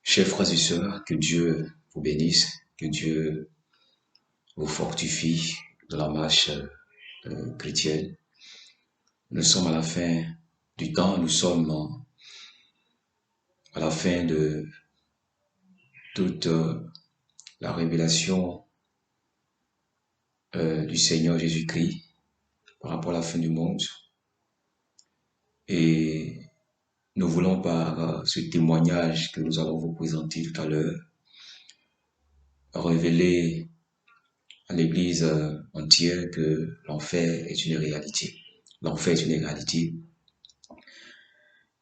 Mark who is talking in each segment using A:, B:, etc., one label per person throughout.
A: Chers frères et sœurs, que Dieu vous bénisse, que Dieu vous fortifie dans la marche chrétienne. Nous sommes à la fin du temps, nous sommes à la fin de toute la révélation du Seigneur Jésus-Christ par rapport à la fin du monde. Et nous voulons par ce témoignage que nous allons vous présenter tout à l'heure, révéler à l'Église entière que l'enfer est une réalité. L'enfer est une réalité.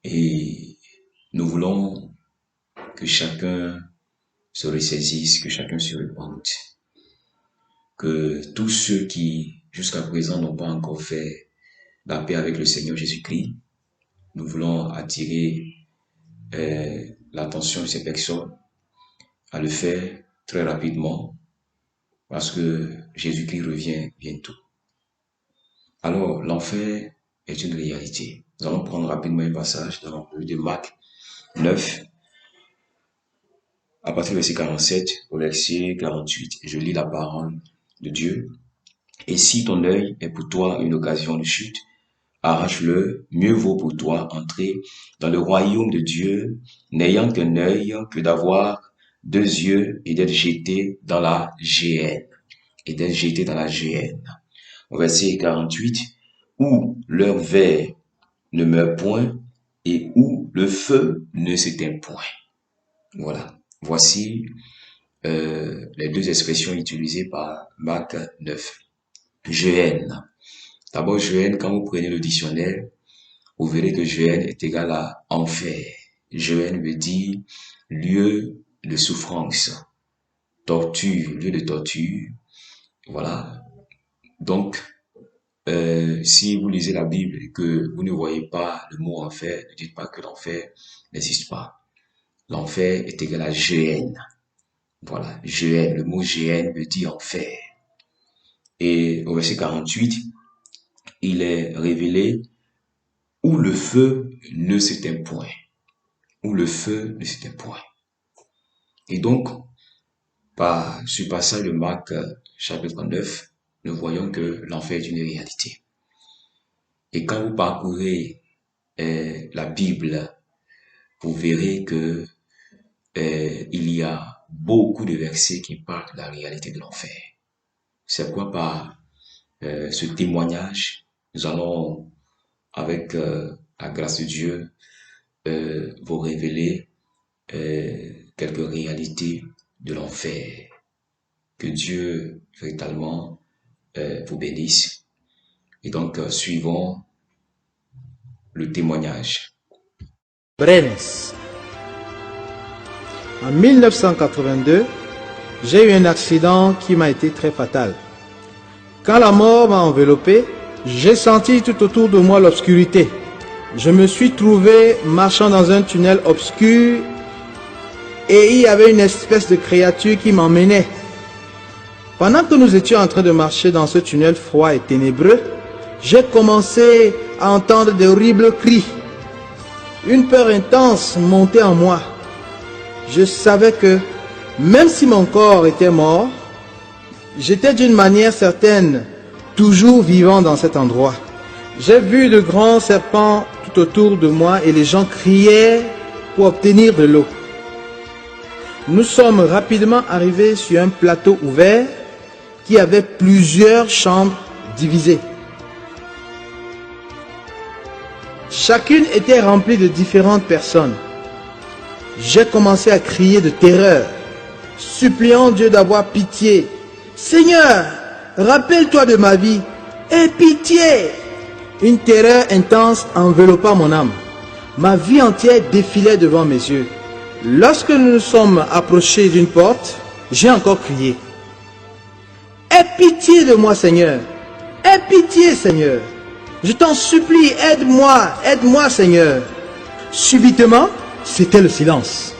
A: Et nous voulons que chacun se ressaisisse, que chacun se repente. Que tous ceux qui, jusqu'à présent, n'ont pas encore fait la paix avec le Seigneur Jésus-Christ, nous voulons attirer l'attention de ces personnes à le faire très rapidement parce que Jésus-Christ revient bientôt. Alors, l'enfer est une réalité. Nous allons prendre rapidement un passage dans le livre de Marc 9, à partir du verset 47 au verset 48. Je lis la parole de Dieu. Et si ton œil est pour toi une occasion de chute, arrache-le, mieux vaut pour toi entrer dans le royaume de Dieu, n'ayant qu'un œil que d'avoir deux yeux et d'être jeté dans la géhenne. Et d'être jeté dans la géhenne. Au verset 48, où leur ver ne meurt point et où le feu ne s'éteint point. Voilà. Voici les deux expressions utilisées par Marc 9. Géhenne. D'abord, Géhenne, quand vous prenez le dictionnaire, vous verrez que Géhenne est égal à enfer. Géhenne veut dire lieu de souffrance, torture, lieu de torture. Voilà. Donc, si vous lisez la Bible et que vous ne voyez pas le mot enfer, ne dites pas que l'enfer n'existe pas. L'enfer est égal à Géhenne. Voilà, Géhenne, le mot Géhenne veut dire enfer. Et au verset 48, il est révélé où le feu ne s'éteint point. Où le feu ne s'éteint point. Et donc, par ce passage de Marc chapitre 9, nous voyons que l'enfer est une réalité. Et quand vous parcourez la Bible, vous verrez que il y a beaucoup de versets qui parlent de la réalité de l'enfer. C'est pourquoi par ce témoignage, nous allons, avec la grâce de Dieu, vous révéler quelques réalités de l'enfer. Que Dieu véritablement vous bénisse. Et donc, suivons le témoignage.
B: Brennes. En 1982, j'ai eu un accident qui m'a été très fatal. Quand la mort m'a enveloppé, j'ai senti tout autour de moi l'obscurité. Je me suis trouvé marchant dans un tunnel obscur et il y avait une espèce de créature qui m'emmenait. Pendant que nous étions en train de marcher dans ce tunnel froid et ténébreux, j'ai commencé à entendre d'horribles cris. Une peur intense montait en moi. Je savais que, même si mon corps était mort, j'étais d'une manière certaine toujours vivant dans cet endroit. J'ai vu de grands serpents tout autour de moi et les gens criaient pour obtenir de l'eau. Nous sommes rapidement arrivés sur un plateau ouvert qui avait plusieurs chambres divisées. Chacune était remplie de différentes personnes. J'ai commencé à crier de terreur, suppliant Dieu d'avoir pitié. Seigneur, rappelle-toi de ma vie, aie pitié. Une terreur intense enveloppa mon âme. Ma vie entière défilait devant mes yeux. Lorsque nous nous sommes approchés d'une porte, j'ai encore crié. Aie pitié de moi, Seigneur. Aie pitié, Seigneur. Je t'en supplie, aide-moi, aide-moi, Seigneur. Subitement, c'était le silence.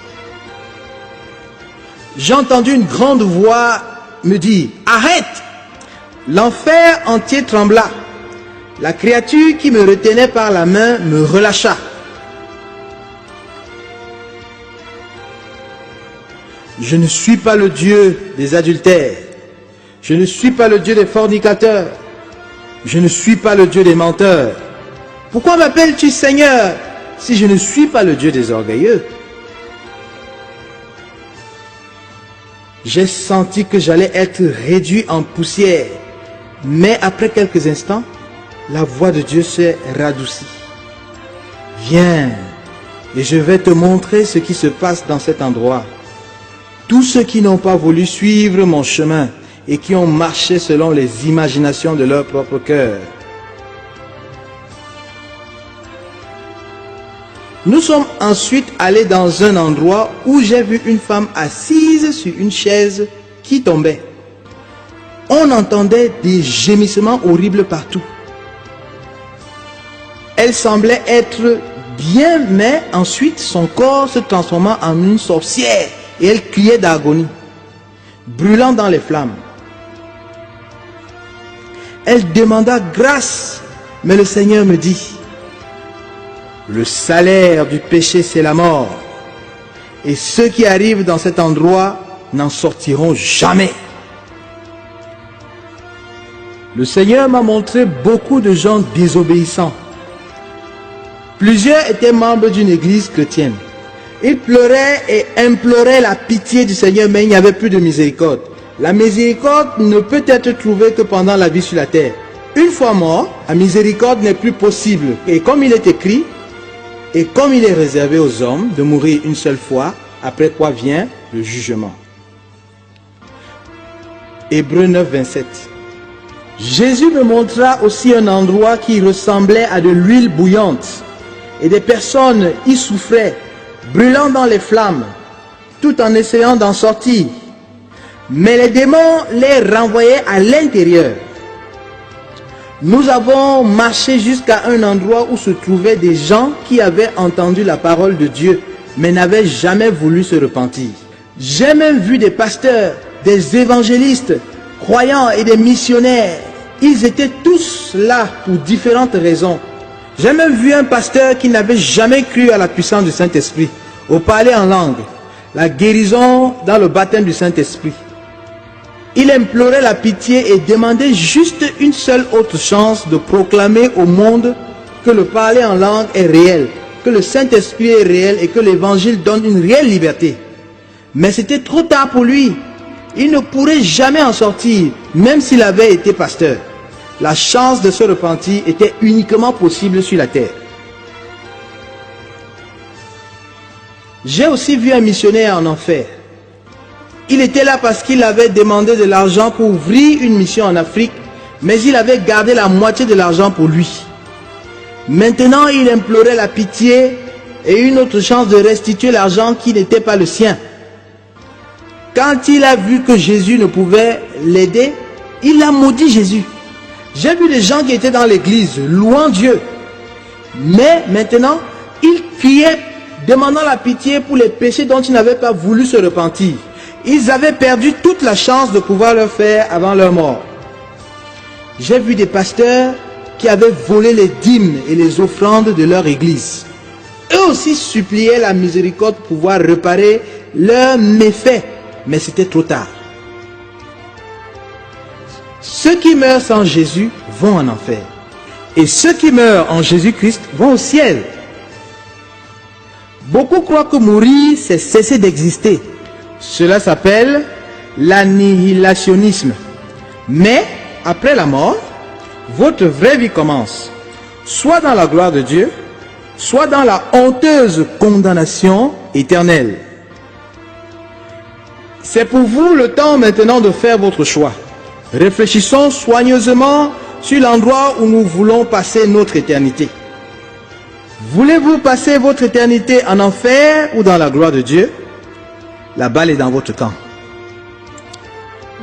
B: J'ai entendu une grande voix me dire, arrête! L'enfer entier trembla. La créature qui me retenait par la main me relâcha. Je ne suis pas le Dieu des adultères. Je ne suis pas le Dieu des fornicateurs. Je ne suis pas le Dieu des menteurs. Pourquoi m'appelles-tu Seigneur si je ne suis pas le Dieu des orgueilleux? J'ai senti que j'allais être réduit en poussière. Mais après quelques instants, la voix de Dieu s'est radoucie. Viens, et je vais te montrer ce qui se passe dans cet endroit. Tous ceux qui n'ont pas voulu suivre mon chemin et qui ont marché selon les imaginations de leur propre cœur. Nous sommes ensuite allés dans un endroit où j'ai vu une femme assise sur une chaise qui tombait. On entendait des gémissements horribles partout. Elle semblait être bien, mais ensuite son corps se transforma en une sorcière et elle criait d'agonie, brûlant dans les flammes. Elle demanda grâce, mais le Seigneur me dit, le salaire du péché c'est la mort, et ceux qui arrivent dans cet endroit n'en sortiront jamais. Le Seigneur m'a montré beaucoup de gens désobéissants. Plusieurs étaient membres d'une église chrétienne. Ils pleuraient et imploraient la pitié du Seigneur, mais il n'y avait plus de miséricorde. La miséricorde ne peut être trouvée que pendant la vie sur la terre. Une fois mort, la miséricorde n'est plus possible. Et comme il est écrit, et comme il est réservé aux hommes de mourir une seule fois, après quoi vient le jugement. Hébreux 9, 27. Jésus me montra aussi un endroit qui ressemblait à de l'huile bouillante, et des personnes y souffraient, brûlant dans les flammes, tout en essayant d'en sortir. Mais les démons les renvoyaient à l'intérieur. Nous avons marché jusqu'à un endroit où se trouvaient des gens qui avaient entendu la parole de Dieu, mais n'avaient jamais voulu se repentir. J'ai même vu des pasteurs, des évangélistes, croyants et des missionnaires. Ils étaient tous là pour différentes raisons. J'ai même vu un pasteur qui n'avait jamais cru à la puissance du Saint-Esprit, au parler en langue, la guérison dans le baptême du Saint-Esprit. Il implorait la pitié et demandait juste une seule autre chance de proclamer au monde que le parler en langue est réel, que le Saint-Esprit est réel et que l'évangile donne une réelle liberté. Mais c'était trop tard pour lui. Il ne pourrait jamais en sortir, même s'il avait été pasteur. La chance de se repentir était uniquement possible sur la terre. J'ai aussi vu un missionnaire en enfer. Il était là parce qu'il avait demandé de l'argent pour ouvrir une mission en Afrique, mais il avait gardé la moitié de l'argent pour lui. Maintenant, il implorait la pitié et une autre chance de restituer l'argent qui n'était pas le sien. Quand il a vu que Jésus ne pouvait l'aider, il a maudit Jésus. J'ai vu des gens qui étaient dans l'église, louant Dieu. Mais maintenant, ils criaient, demandant la pitié pour les péchés dont ils n'avaient pas voulu se repentir. Ils avaient perdu toute la chance de pouvoir le faire avant leur mort. J'ai vu des pasteurs qui avaient volé les dîmes et les offrandes de leur église. Eux aussi suppliaient la miséricorde pour pouvoir réparer leurs méfaits, mais c'était trop tard. Ceux qui meurent sans Jésus vont en enfer. Et ceux qui meurent en Jésus-Christ vont au ciel. Beaucoup croient que mourir, c'est cesser d'exister. Cela s'appelle l'annihilationnisme. Mais, après la mort, votre vraie vie commence. Soit dans la gloire de Dieu, soit dans la honteuse condamnation éternelle. C'est pour vous le temps maintenant de faire votre choix. Réfléchissons soigneusement sur l'endroit où nous voulons passer notre éternité. Voulez-vous passer votre éternité en enfer ou dans la gloire de Dieu? La balle est dans votre camp.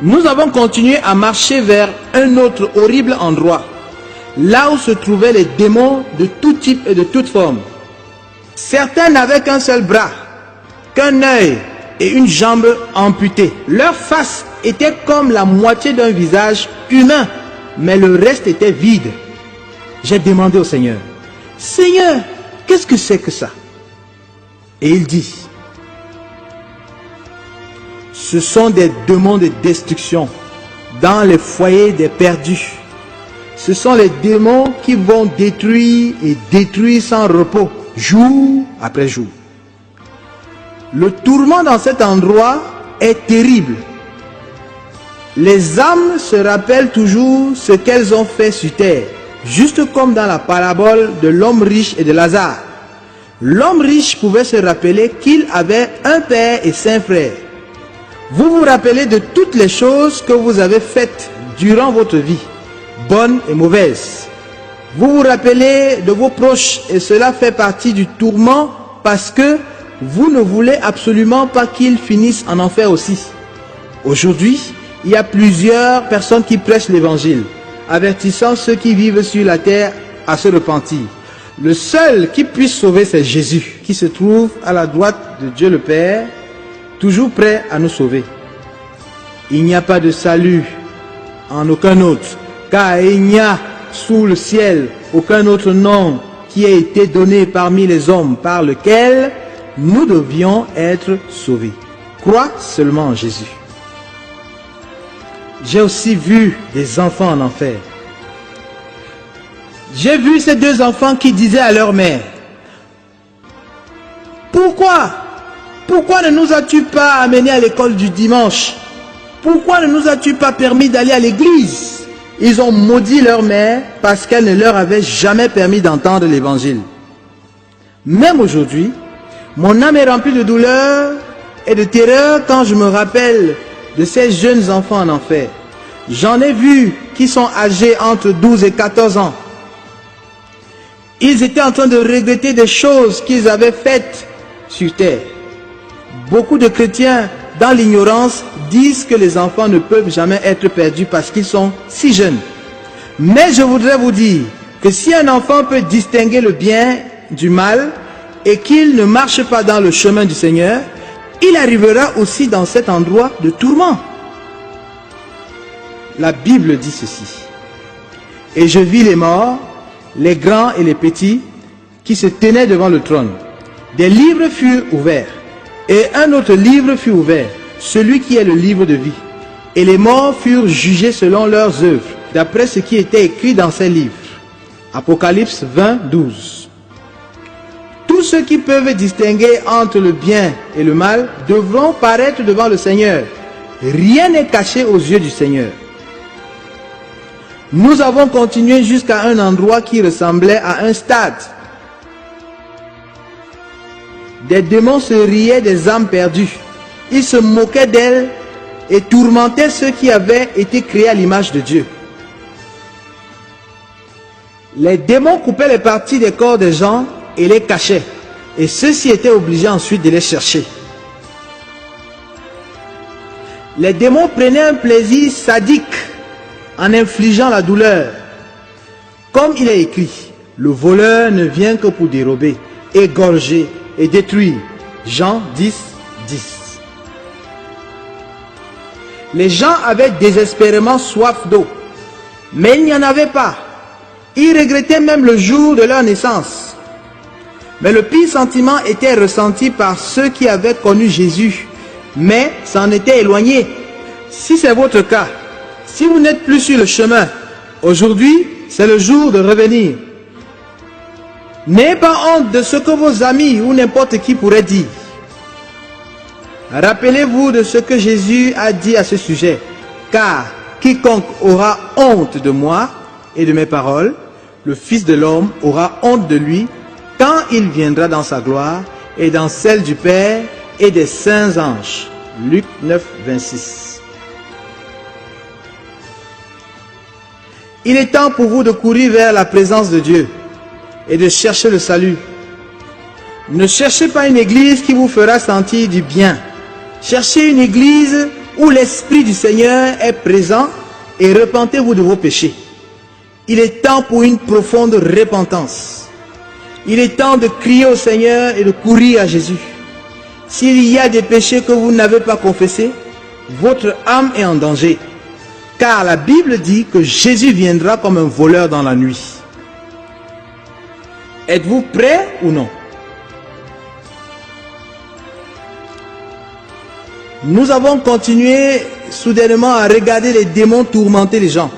B: Nous avons continué à marcher vers un autre horrible endroit, là où se trouvaient les démons de tout type et de toute forme. Certains n'avaient qu'un seul bras, qu'un œil et une jambe amputée. Leur face était comme la moitié d'un visage humain, mais le reste était vide. J'ai demandé au Seigneur, « Seigneur, qu'est-ce que c'est que ça ?» Et il dit, « Ce sont des démons de destruction dans les foyers des perdus. Ce sont les démons qui vont détruire et détruire sans repos, jour après jour. Le tourment dans cet endroit est terrible. Les âmes se rappellent toujours ce qu'elles ont fait sur terre, juste comme dans la parabole de l'homme riche et de Lazare. L'homme riche pouvait se rappeler qu'il avait un père et 5 frères. Vous vous rappelez de toutes les choses que vous avez faites durant votre vie, bonnes et mauvaises. Vous vous rappelez de vos proches et cela fait partie du tourment parce que vous ne voulez absolument pas qu'ils finissent en enfer aussi. Aujourd'hui, il y a plusieurs personnes qui prêchent l'évangile, avertissant ceux qui vivent sur la terre à se repentir. Le seul qui puisse sauver, c'est Jésus, qui se trouve à la droite de Dieu le Père, toujours prêt à nous sauver. Il n'y a pas de salut en aucun autre, car il n'y a sous le ciel aucun autre nom qui ait été donné parmi les hommes par lequel nous devions être sauvés. Crois seulement en Jésus. J'ai aussi vu des enfants en enfer. J'ai vu ces 2 enfants qui disaient à leur mère, « Pourquoi ne nous as-tu pas amenés à l'école du dimanche? Pourquoi ne nous as-tu pas permis d'aller à l'église ?» Ils ont maudit leur mère parce qu'elle ne leur avait jamais permis d'entendre l'évangile. Même aujourd'hui, mon âme est remplie de douleur et de terreur quand je me rappelle de ces jeunes enfants en enfer. J'en ai vu qui sont âgés entre 12 et 14 ans. Ils étaient en train de regretter des choses qu'ils avaient faites sur terre. Beaucoup de chrétiens, dans l'ignorance, disent que les enfants ne peuvent jamais être perdus parce qu'ils sont si jeunes. Mais je voudrais vous dire que si un enfant peut distinguer le bien du mal et qu'il ne marche pas dans le chemin du Seigneur, il arrivera aussi dans cet endroit de tourment. La Bible dit ceci. Et je vis les morts, les grands et les petits, qui se tenaient devant le trône. Des livres furent ouverts, et un autre livre fut ouvert, celui qui est le livre de vie. Et les morts furent jugés selon leurs œuvres, d'après ce qui était écrit dans ces livres. Apocalypse 20, 12. Tous ceux qui peuvent distinguer entre le bien et le mal devront paraître devant le Seigneur. Rien n'est caché aux yeux du Seigneur. Nous avons continué jusqu'à un endroit qui ressemblait à un stade. Des démons se riaient des âmes perdues. Ils se moquaient d'elles et tourmentaient ceux qui avaient été créés à l'image de Dieu. Les démons coupaient les parties des corps des gens et les cachaient. Et ceux-ci étaient obligés ensuite de les chercher. Les démons prenaient un plaisir sadique en infligeant la douleur. Comme il est écrit, le voleur ne vient que pour dérober, égorger et détruire. Jean 10, 10. Les gens avaient désespérément soif d'eau, mais il n'y en avait pas. Ils regrettaient même le jour de leur naissance. Mais le pire sentiment était ressenti par ceux qui avaient connu Jésus, mais s'en étaient éloignés. Si c'est votre cas, si vous n'êtes plus sur le chemin, aujourd'hui, c'est le jour de revenir. N'ayez pas honte de ce que vos amis ou n'importe qui pourrait dire. Rappelez-vous de ce que Jésus a dit à ce sujet. Car quiconque aura honte de moi et de mes paroles, le Fils de l'homme aura honte de lui quand il viendra dans sa gloire et dans celle du Père et des saints anges. Luc 9, 26. Il est temps pour vous de courir vers la présence de Dieu et de chercher le salut. Ne cherchez pas une église qui vous fera sentir du bien. Cherchez une église où l'Esprit du Seigneur est présent et repentez-vous de vos péchés. Il est temps pour une profonde repentance. Il est temps de crier au Seigneur et de courir à Jésus. S'il y a des péchés que vous n'avez pas confessés, votre âme est en danger. Car la Bible dit que Jésus viendra comme un voleur dans la nuit. Êtes-vous prêts ou non? nous avons continué soudainement à regarder les démons tourmenter les gens.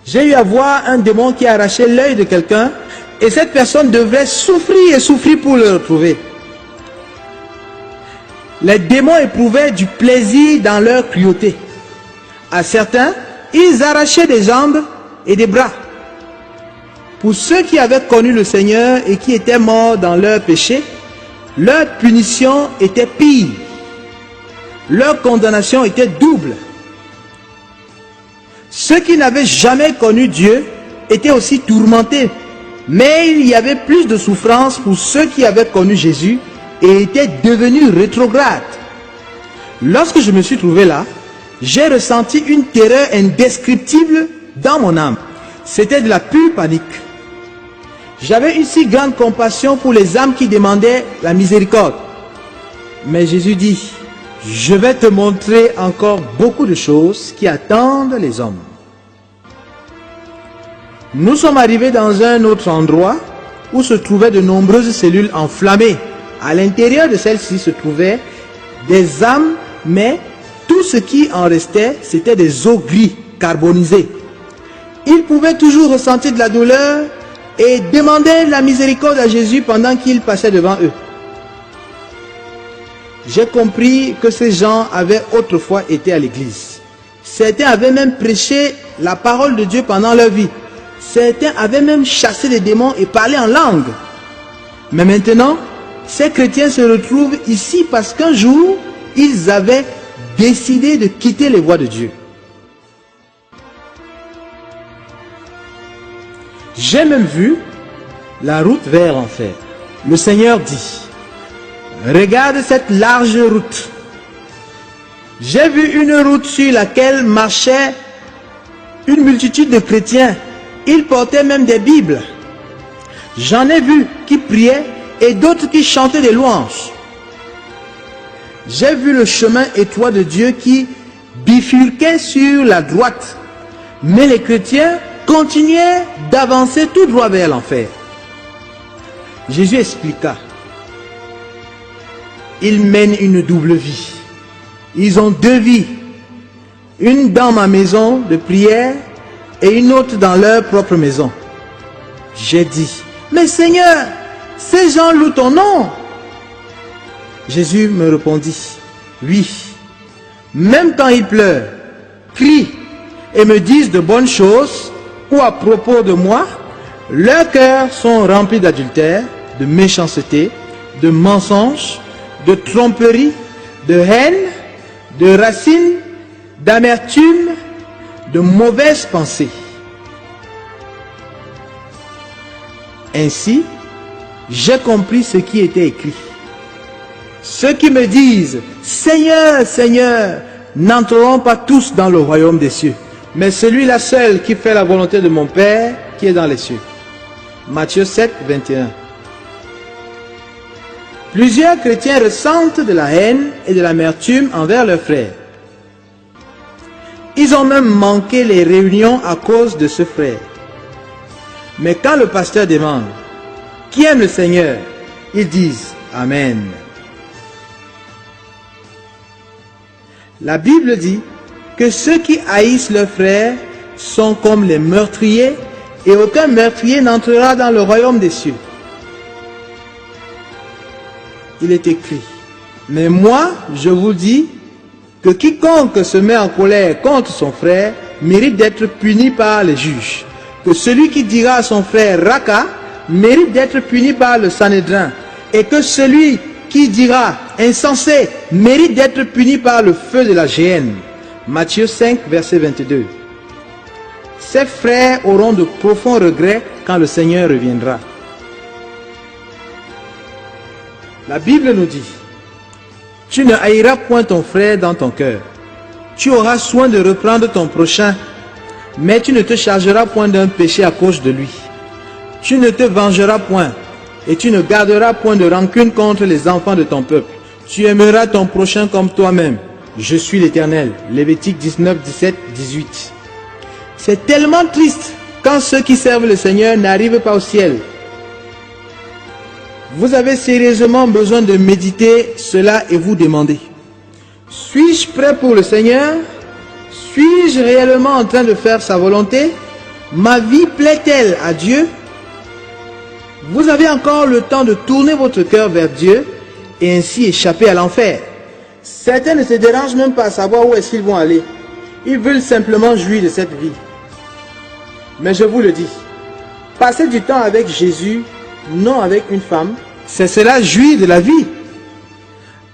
B: J'ai eu à voir un démon qui a arraché l'œil de quelqu'un et cette personne devrait souffrir et souffrir pour le retrouver. Les démons éprouvaient du plaisir dans leur cruauté. À certains, ils arrachaient des jambes et des bras. Pour ceux qui avaient connu le Seigneur et qui étaient morts dans leur péché, leur punition était pire. Leur condamnation était double. Ceux qui n'avaient jamais connu Dieu étaient aussi tourmentés. Mais il y avait plus de souffrance pour ceux qui avaient connu Jésus et étaient devenus rétrogrades. Lorsque je me suis trouvé là, j'ai ressenti une terreur indescriptible dans mon âme. C'était de la pure panique. J'avais une si grande compassion pour les âmes qui demandaient la miséricorde. Mais Jésus dit, je vais te montrer encore beaucoup de choses qui attendent les hommes. Nous sommes arrivés dans un autre endroit où se trouvaient de nombreuses cellules enflammées. À l'intérieur de celles-ci se trouvaient des âmes, mais tout ce qui en restait, c'était des os gris carbonisés. Ils pouvaient toujours ressentir de la douleur et demander la miséricorde à Jésus pendant qu'il passait devant eux. J'ai compris que ces gens avaient autrefois été à l'église. Certains avaient même prêché la parole de Dieu pendant leur vie. Certains avaient même chassé les démons et parlé en langue. Mais maintenant, ces chrétiens se retrouvent ici parce qu'un jour, ils avaient décidé de quitter les voies de Dieu. J'ai même vu la route vers l'enfer. Le Seigneur dit, regarde cette large route. J'ai vu une route sur laquelle marchait une multitude de chrétiens. Ils portaient même des Bibles. J'en ai vu qui priaient et d'autres qui chantaient des louanges. J'ai vu le chemin étroit de Dieu qui bifurquait sur la droite. Mais les chrétiens continuaient d'avancer tout droit vers l'enfer. Jésus expliqua. Ils mènent une double vie. Ils ont deux vies. Une dans ma maison de prière et une autre dans leur propre maison. J'ai dit, mais Seigneur, ces gens louent ton nom. Jésus me répondit, oui, même quand ils pleurent, crient et me disent de bonnes choses, ou à propos de moi, leurs cœurs sont remplis d'adultère, de méchanceté, de mensonges, de tromperie, de haine, de racines, d'amertume, de mauvaises pensées. Ainsi, j'ai compris ce qui était écrit. Ceux qui me disent, Seigneur, Seigneur, n'entreront pas tous dans le royaume des cieux, mais celui-là seul qui fait la volonté de mon Père qui est dans les cieux. Matthieu 7, 21. Plusieurs chrétiens ressentent de la haine et de l'amertume envers leurs frères. Ils ont même manqué les réunions à cause de ce frère. Mais quand le pasteur demande, qui aime le Seigneur, ils disent Amen. La Bible dit que ceux qui haïssent leurs frères sont comme les meurtriers et aucun meurtrier n'entrera dans le royaume des cieux. Il est écrit, mais moi, je vous dis que quiconque se met en colère contre son frère mérite d'être puni par les juges. Que celui qui dira à son frère Raka mérite d'être puni par le Sanhédrin. Et que celui qui dira insensé mérite d'être puni par le feu de la géhenne. Matthieu 5, verset 22. Ces frères auront de profonds regrets quand le Seigneur reviendra. La Bible nous dit, tu ne haïras point ton frère dans ton cœur. Tu auras soin de reprendre ton prochain, mais tu ne te chargeras point d'un péché à cause de lui. Tu ne te vengeras point, et tu ne garderas point de rancune contre les enfants de ton peuple. Tu aimeras ton prochain comme toi-même. Je suis l'Éternel. Lévitique 19, 17, 18. C'est tellement triste quand ceux qui servent le Seigneur n'arrivent pas au ciel. Vous avez sérieusement besoin de méditer cela et vous demander, Suis-je prêt pour le Seigneur? Suis-je réellement en train de faire sa volonté? Ma vie plaît-elle à Dieu? Vous avez encore le temps de tourner votre cœur vers Dieu et ainsi échapper à l'enfer. Certains ne se dérangent même pas à savoir où est-ce qu'ils vont aller. Ils veulent simplement jouir de cette vie. Mais je vous le dis, passer du temps avec Jésus, non avec une femme, c'est cela jouir de la vie.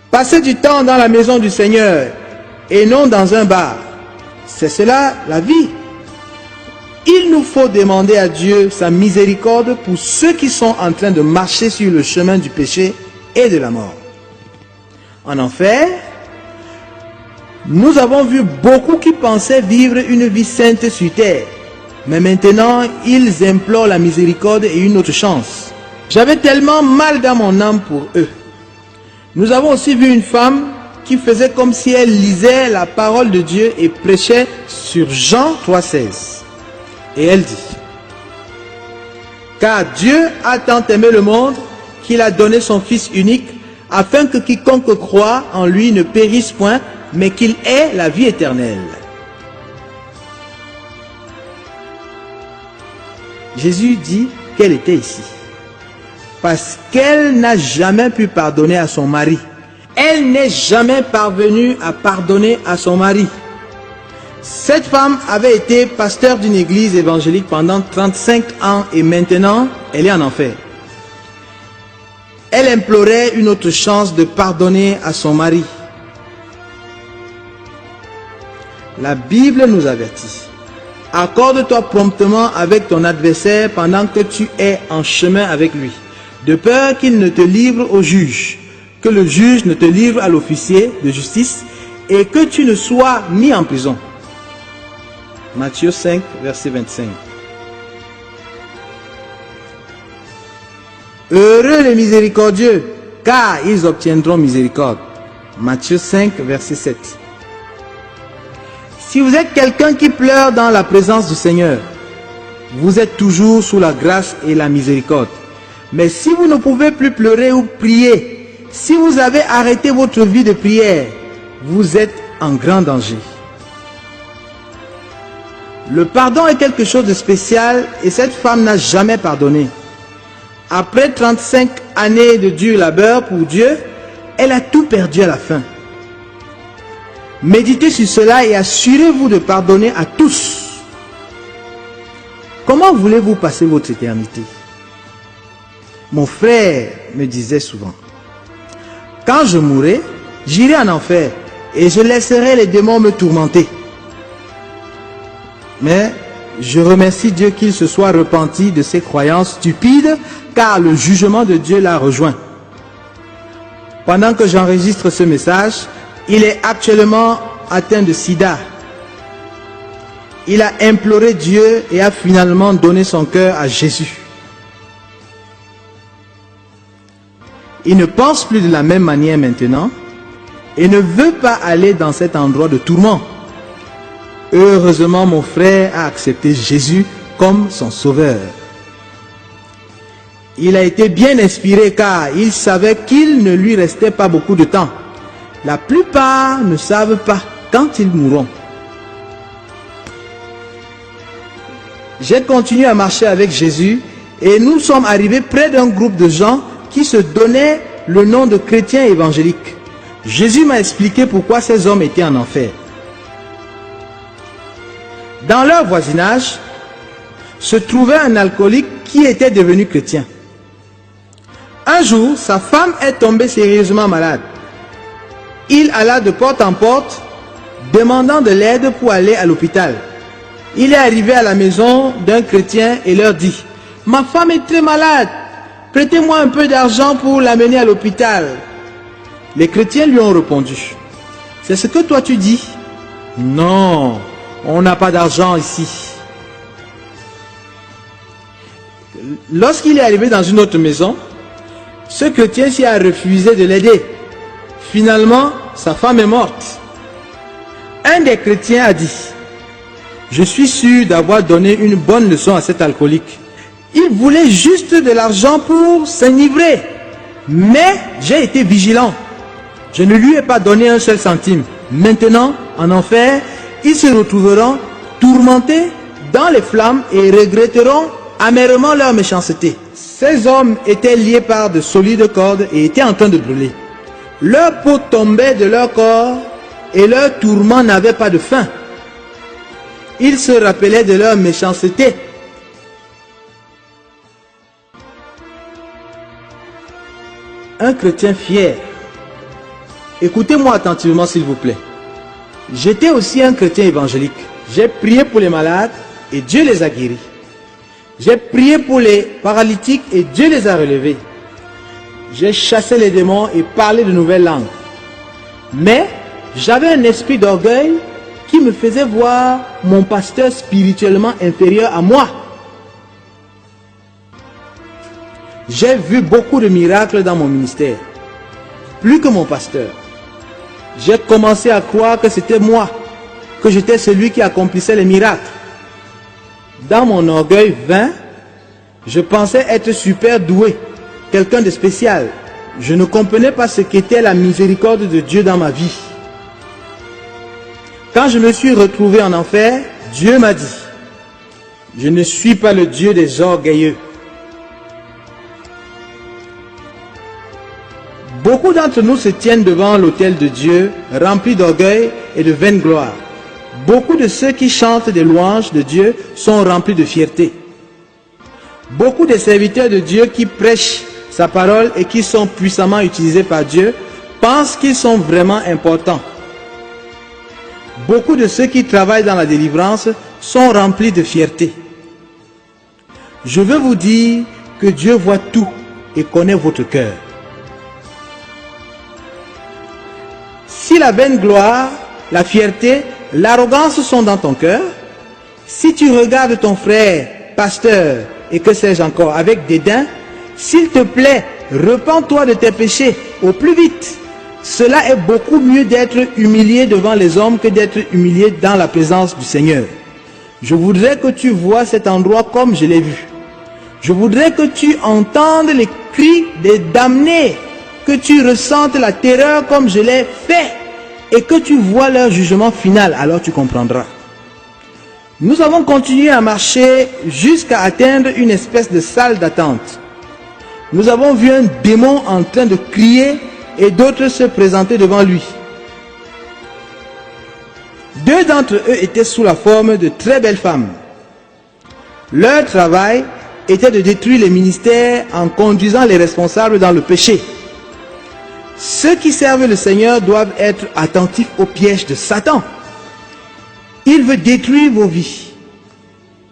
B: Passer du temps dans la maison du Seigneur et non dans un bar, c'est cela la vie. Il nous faut demander à Dieu sa miséricorde pour ceux qui sont en train de marcher sur le chemin du péché et de la mort. En enfer, nous avons vu beaucoup qui pensaient vivre une vie sainte sur terre. Mais maintenant, ils implorent la miséricorde et une autre chance. J'avais tellement mal dans mon âme pour eux. Nous avons aussi vu une femme qui faisait comme si elle lisait la parole de Dieu et prêchait sur Jean 3,16. Et elle dit, « Car Dieu a tant aimé le monde qu'il a donné son Fils unique, afin que quiconque croit en lui ne périsse point, mais qu'il ait la vie éternelle. » Jésus dit qu'elle était ici, parce qu'elle n'a jamais pu pardonner à son mari. Elle n'est jamais parvenue à pardonner à son mari. Cette femme avait été pasteur d'une église évangélique pendant 35 ans et maintenant, elle est en enfer. Elle implorait une autre chance de pardonner à son mari. La Bible nous avertit. Accorde-toi promptement avec ton adversaire pendant que tu es en chemin avec lui, de peur qu'il ne te livre au juge, que le juge ne te livre à l'officier de justice et que tu ne sois mis en prison. Matthieu 5, verset 25. Heureux les miséricordieux, car ils obtiendront miséricorde. Matthieu 5, verset 7. Si vous êtes quelqu'un qui pleure dans la présence du Seigneur, vous êtes toujours sous la grâce et la miséricorde. Mais si vous ne pouvez plus pleurer ou prier, si vous avez arrêté votre vie de prière, vous êtes en grand danger. Le pardon est quelque chose de spécial et cette femme n'a jamais pardonné. Après 35 années de dur labeur pour Dieu, elle a tout perdu à la fin. Méditez sur cela et assurez-vous de pardonner à tous. Comment voulez-vous passer votre éternité? Mon frère me disait souvent, quand je mourrai, j'irai en enfer et je laisserai les démons me tourmenter. Mais je remercie Dieu qu'il se soit repenti de ses croyances stupides, car le jugement de Dieu l'a rejoint. Pendant que j'enregistre ce message, il est actuellement atteint de sida. Il a imploré Dieu et a finalement donné son cœur à Jésus. Il ne pense plus de la même manière maintenant et ne veut pas aller dans cet endroit de tourment. Heureusement, mon frère a accepté Jésus comme son sauveur. Il a été bien inspiré car il savait qu'il ne lui restait pas beaucoup de temps. La plupart ne savent pas quand ils mourront. J'ai continué à marcher avec Jésus et nous sommes arrivés près d'un groupe de gens qui se donnaient le nom de chrétiens évangéliques. Jésus m'a expliqué pourquoi ces hommes étaient en enfer. Dans leur voisinage se trouvait un alcoolique qui était devenu chrétien. Un jour, sa femme est tombée sérieusement malade. Il alla de porte en porte, demandant de l'aide pour aller à l'hôpital. Il est arrivé à la maison d'un chrétien et leur dit, « Ma femme est très malade, prêtez-moi un peu d'argent pour l'amener à l'hôpital. » Les chrétiens lui ont répondu, « C'est ce que toi tu dis? Non, on n'a pas d'argent ici. » Lorsqu'il est arrivé dans une autre maison, ce chrétien s'y a refusé de l'aider. Finalement, sa femme est morte. Un des chrétiens a dit, « Je suis sûr d'avoir donné une bonne leçon à cet alcoolique. Il voulait juste de l'argent pour s'enivrer. Mais j'ai été vigilant. Je ne lui ai pas donné un seul centime. Maintenant, en enfer, ils se retrouveront tourmentés dans les flammes et regretteront amèrement leur méchanceté. Ces hommes étaient liés par de solides cordes et étaient en train de brûler. Leur peau tombait de leur corps et leur tourment n'avait pas de fin. Ils se rappelaient de leur méchanceté. Un chrétien fier. Écoutez-moi attentivement s'il vous plaît. J'étais aussi un chrétien évangélique. J'ai prié pour les malades et Dieu les a guéris. J'ai prié pour les paralytiques et Dieu les a relevés. J'ai chassé les démons et parlé de nouvelles langues. Mais j'avais un esprit d'orgueil qui me faisait voir mon pasteur spirituellement inférieur à moi. J'ai vu beaucoup de miracles dans mon ministère, plus que mon pasteur. J'ai commencé à croire que c'était moi, que j'étais celui qui accomplissait les miracles. Dans mon orgueil vain, je pensais être super doué, quelqu'un de spécial. Je ne comprenais pas ce qu'était la miséricorde de Dieu dans ma vie. Quand je me suis retrouvé en enfer, Dieu m'a dit, je ne suis pas le Dieu des orgueilleux. Beaucoup d'entre nous se tiennent devant l'autel de Dieu, remplis d'orgueil et de vaine gloire. Beaucoup de ceux qui chantent des louanges de Dieu sont remplis de fierté. Beaucoup de serviteurs de Dieu qui prêchent sa parole et qui sont puissamment utilisés par Dieu pensent qu'ils sont vraiment importants. Beaucoup de ceux qui travaillent dans la délivrance sont remplis de fierté. Je veux vous dire que Dieu voit tout et connaît votre cœur. Si la vaine gloire, la fierté, l'arrogance sont dans ton cœur, si tu regardes ton frère, pasteur, et que sais-je encore, avec dédain, s'il te plaît, repens-toi de tes péchés au plus vite. Cela est beaucoup mieux d'être humilié devant les hommes que d'être humilié dans la présence du Seigneur. Je voudrais que tu vois cet endroit comme je l'ai vu. Je voudrais que tu entendes les cris des damnés, que tu ressentes la terreur comme je l'ai fait et que tu vois leur jugement final, alors tu comprendras. Nous avons continué à marcher jusqu'à atteindre une espèce de salle d'attente. Nous avons vu un démon en train de crier et d'autres se présenter devant lui. Deux d'entre eux étaient sous la forme de très belles femmes. Leur travail était de détruire les ministères en conduisant les responsables dans le péché. Ceux qui servent le Seigneur doivent être attentifs au piège de Satan. Il veut détruire vos vies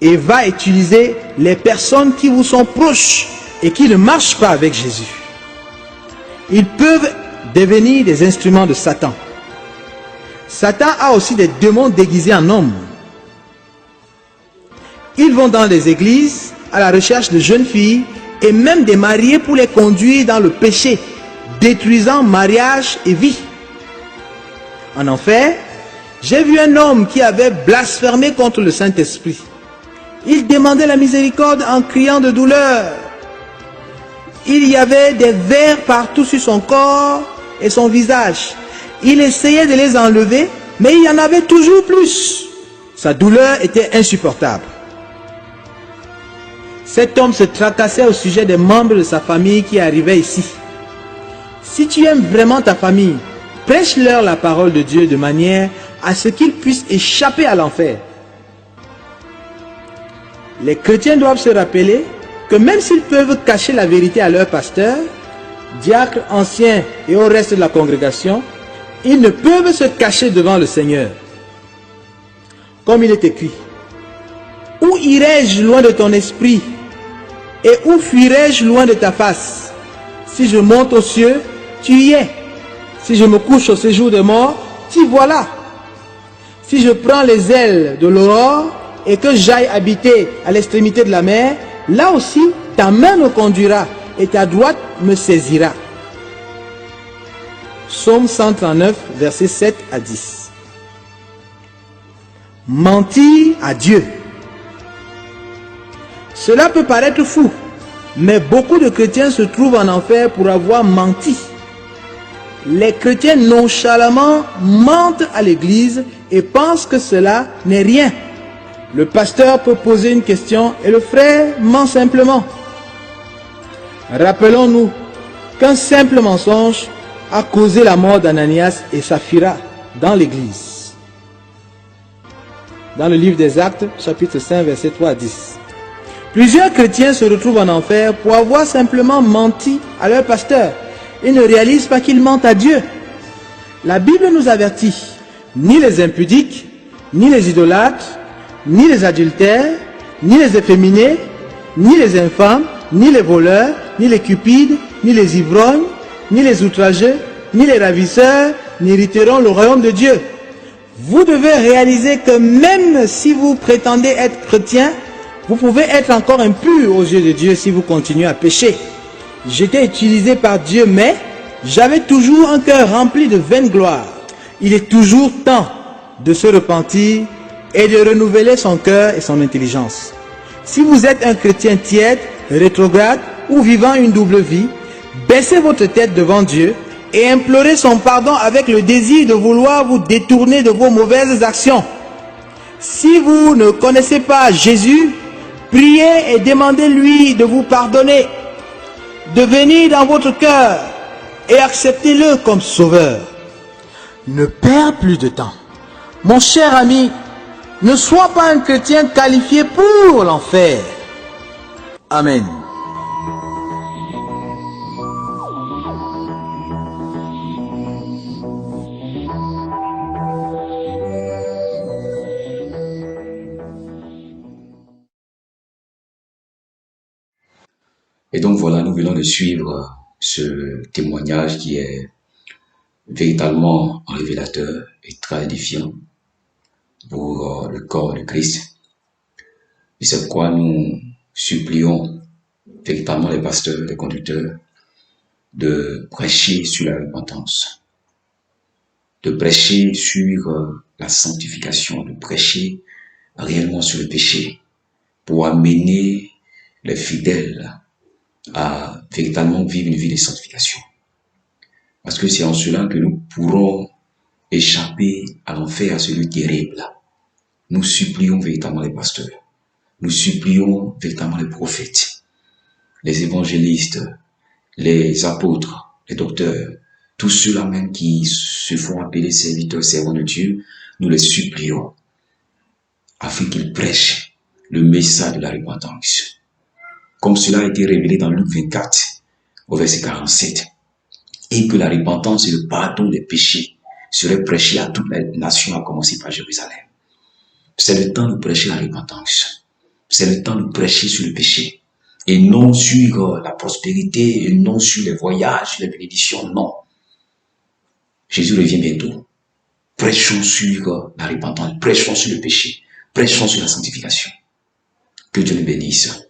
B: et va utiliser les personnes qui vous sont proches et qui ne marchent pas avec Jésus. Ils peuvent devenir des instruments de Satan. Satan a aussi des démons déguisés en hommes. Ils vont dans les églises à la recherche de jeunes filles et même des mariés pour les conduire dans le péché, détruisant mariage et vie. En enfer, j'ai vu un homme qui avait blasphémé contre le Saint-Esprit. Il demandait la miséricorde en criant de douleur. Il y avait des vers partout sur son corps et son visage. Il essayait de les enlever, mais il y en avait toujours plus. Sa douleur était insupportable. Cet homme se tracassait au sujet des membres de sa famille qui arrivaient ici. Si tu aimes vraiment ta famille, prêche-leur la parole de Dieu de manière à ce qu'ils puissent échapper à l'enfer. Les chrétiens doivent se rappeler que même s'ils peuvent cacher la vérité à leur pasteur, diacre, ancien et au reste de la congrégation, ils ne peuvent se cacher devant le Seigneur. Comme il est écrit, « Où irai-je loin de ton esprit et où fuirai-je loin de ta face? Si je monte aux cieux, tu y es. Si je me couche au séjour des morts, t'y voilà. Si je prends les ailes de l'aurore et que j'aille habiter à l'extrémité de la mer, là aussi ta main me conduira et ta droite me saisira. » Psaume 139, versets 7 à 10. Mentir à Dieu. Cela peut paraître fou, mais beaucoup de chrétiens se trouvent en enfer pour avoir menti. les chrétiens nonchalamment mentent à l'église et pensent que cela n'est rien. Le pasteur peut poser une question et le frère ment simplement. Rappelons-nous qu'un simple mensonge a causé la mort d'Ananias et Saphira dans l'église. Dans le livre des Actes, chapitre 5, versets 3 à 10. Plusieurs chrétiens se retrouvent en enfer pour avoir simplement menti à leur pasteur et ne réalisent pas qu'ils mentent à Dieu. La Bible nous avertit, ni les impudiques, ni les idolâtres, ni les adultères, ni les efféminés, ni les infâmes, ni les voleurs, ni les cupides, ni les ivrognes, ni les outrageux, ni les ravisseurs n'hériteront le royaume de Dieu. Vous devez réaliser que même si vous prétendez être chrétien, vous pouvez être encore impur aux yeux de Dieu si vous continuez à pécher. J'étais utilisé par Dieu, mais j'avais toujours un cœur rempli de vaine gloire. Il est toujours temps de se repentir et de renouveler son cœur et son intelligence. Si vous êtes un chrétien tiède, rétrograde ou vivant une double vie, baissez votre tête devant Dieu et implorez son pardon avec le désir de vouloir vous détourner de vos mauvaises actions. Si vous ne connaissez pas Jésus, priez et demandez-lui de vous pardonner, de venir dans votre cœur et acceptez-le comme sauveur. Ne perds plus de temps. Mon cher ami, ne sois pas un chrétien qualifié pour l'enfer. Amen.
A: Et donc voilà, nous venons de suivre ce témoignage qui est véritablement révélateur et très édifiant pour le corps de Christ. Et c'est pourquoi nous supplions véritablement les pasteurs, les conducteurs, de prêcher sur la repentance, de prêcher sur la sanctification, de prêcher réellement sur le péché, pour amener les fidèles à véritablement vivre une vie de sanctification. Parce que c'est en cela que nous pourrons échapper à l'enfer, à celui terrible. Nous supplions véritablement les pasteurs, nous supplions véritablement les prophètes, les évangélistes, les apôtres, les docteurs, tous ceux-là même qui se font appeler serviteurs, servants de Dieu, nous les supplions afin qu'ils prêchent le message de la repentance. Comme cela a été révélé dans Luc 24, au verset 47, et que la repentance et le pardon des péchés seraient prêchés à toutes les nations, à commencer par Jérusalem. C'est le temps de prêcher la repentance. C'est le temps de prêcher sur le péché. Et non sur la prospérité, et non sur les voyages, les bénédictions, non. Jésus revient bientôt. Prêchons sur la repentance, prêchons sur le péché, prêchons sur la sanctification. Que Dieu nous bénisse.